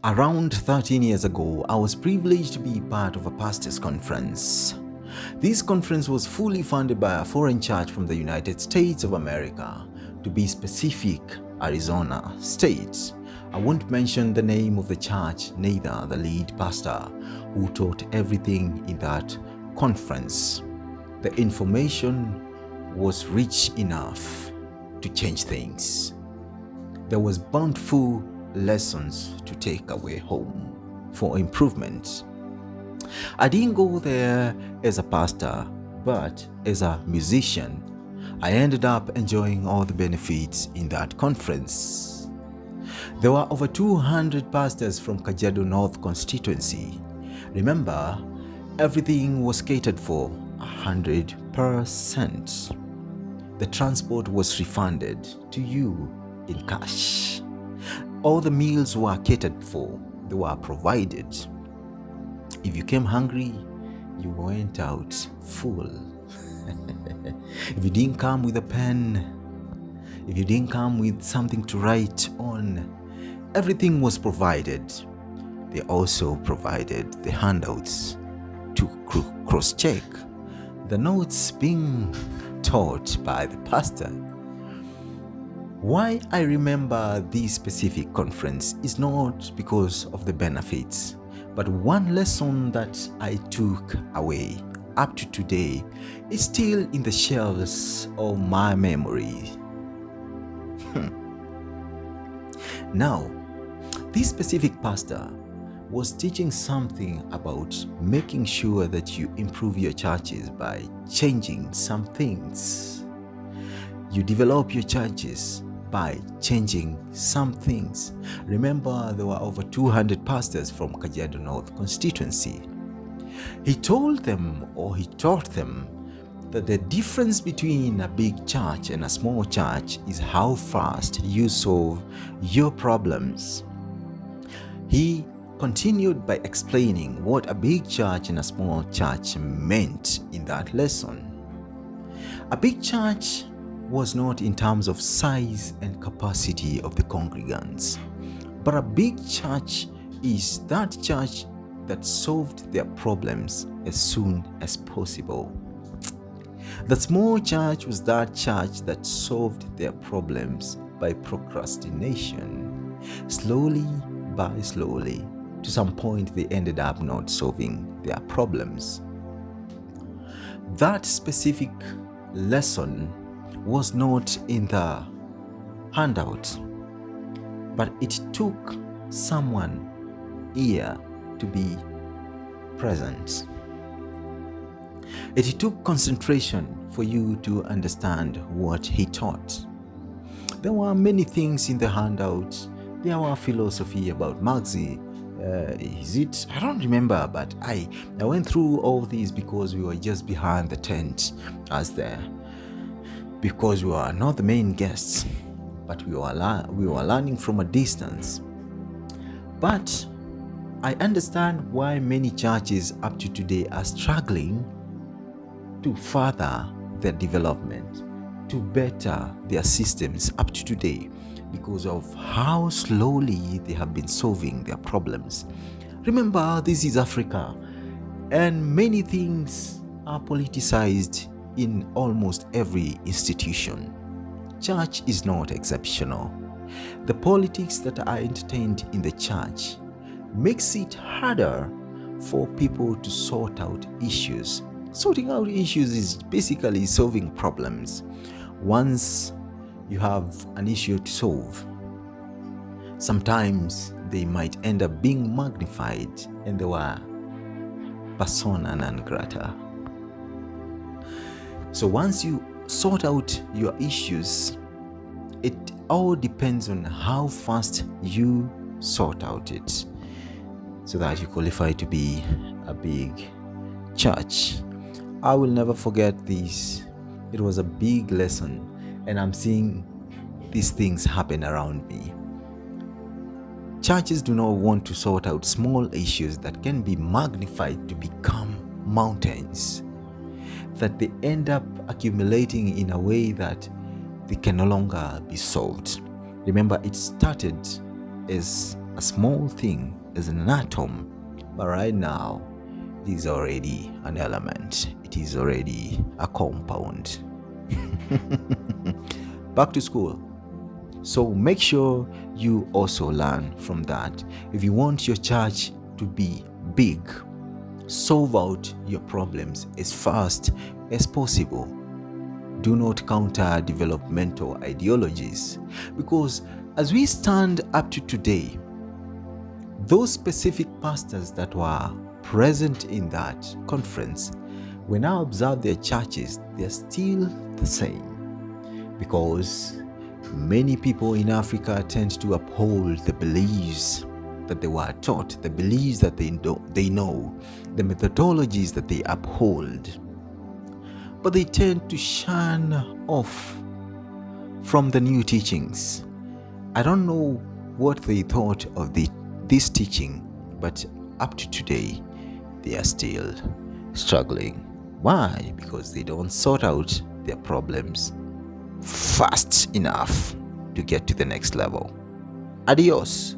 Around 13 years ago, I was privileged to be part of a pastors' conference. This conference was fully funded by a foreign church from the United States of America, to be specific, Arizona State. I won't mention the name of the church, neither the lead pastor who taught everything in that conference. The information was rich enough to change things. There was bountiful lessons to take away home for improvement. I didn't go there as a pastor, but as a musician. I ended up enjoying all the benefits in that conference. There were over 200 pastors from Kajiado North constituency. Remember, everything was catered for 100%. The transport was refunded to you in cash. All the meals were catered for, they were provided. If you came hungry, you went out full. If you didn't come with a pen, if you didn't come with something to write on, everything was provided. They also provided the handouts to cross-check the notes being taught by the pastor. Why I remember this specific conference is not because of the benefits, but one lesson that I took away up to today is still in the shelves of my memory. Now, this specific pastor was teaching something about making sure that you improve your churches by changing some things. You develop your churches by changing some things. Remember, there were over 200 pastors from Kajiado North constituency. He told them, or he taught them, that the difference between a big church and a small church is how fast you solve your problems. He continued by explaining what a big church and a small church meant in that lesson. A big church was not in terms of size and capacity of the congregants, but a big church is that church that solved their problems as soon as possible. The small church was that church that solved their problems by procrastination. Slowly by slowly, to some point they ended up not solving their problems. That specific lesson was not in the handout, but it took someone here to be present. It took concentration for you to understand what he taught. There were many things in the handout. There were philosophy about Marxism. I don't remember, but I went through all these because we were just behind the tent because we were not the main guests, but we were learning from a distance. But I understand why many churches up to today are struggling to further their development, to better their systems up to today, because of how slowly they have been solving their problems. Remember, this is Africa, and many things are politicized in almost every institution. Church is not exceptional. The politics that are entertained in the church makes it harder for people to sort out issues. Sorting out issues is basically solving problems. Once you have an issue to solve, sometimes they might end up being magnified and they were persona non grata. So once you sort out your issues, it all depends on how fast you sort out it so that you qualify to be a big church. I will never forget this. It was a big lesson, and I'm seeing these things happen around me. Churches do not want to sort out small issues that can be magnified to become mountains, that they end up accumulating in a way that they can no longer be solved. Remember, it started as a small thing as an atom, but right now it is already an element, it is already a compound. Back to school. So make sure you also learn from that. If you want your church to be big, solve out your problems as fast as possible. Do not counter developmental ideologies, because as we stand up to today, those specific pastors that were present in that conference, when I observe their churches, they're still the same, because many people in Africa tend to uphold the beliefs that they were taught, the beliefs that they know, the methodologies that they uphold. But they tend to shun off from the new teachings. I don't know what they thought of this teaching, but up to today, they are still struggling. Why? Because they don't sort out their problems fast enough to get to the next level. Adios.